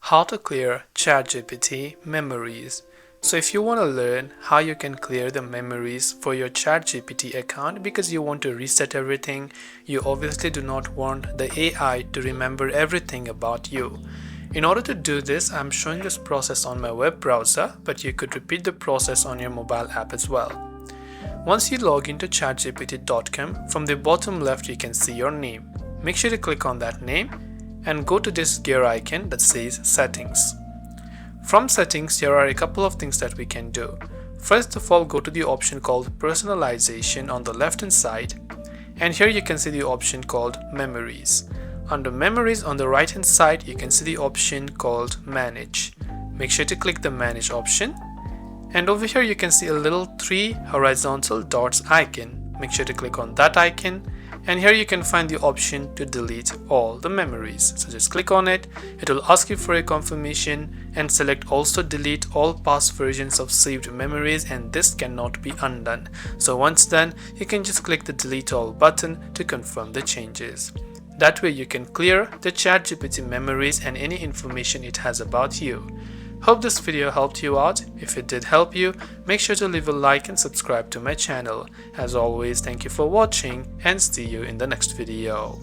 How to clear ChatGPT memories. So if you want to learn how you can clear the memories for your ChatGPT account because you want to reset everything, you obviously do not want the AI to remember everything about you. In order to do this, I'm showing this process on my web browser, but you could repeat the process on your mobile app as well. Once you log into chatgpt.com, from the bottom left you can see your name. Make sure to click on that name and go to this gear icon that says settings. From settings, there are a couple of things that we can do. First of all, go to the option called Personalization on the left hand side, and here you can see the option called Memories. Under Memories on the right hand side, you can see the option called Manage. Make sure to click the Manage option, and over here you can see a little 3 horizontal dots icon. Make sure to click on that icon, and here you can find the option to delete all the memories. So just click on it, it will ask you for a confirmation and select also delete all past versions of saved memories, and this cannot be undone. So once done, you can just click the delete all button to confirm the changes. That way you can clear the ChatGPT memories and any information it has about you. Hope this video helped you out. If it did help you, make sure to leave a like and subscribe to my channel. As always, thank you for watching and see you in the next video.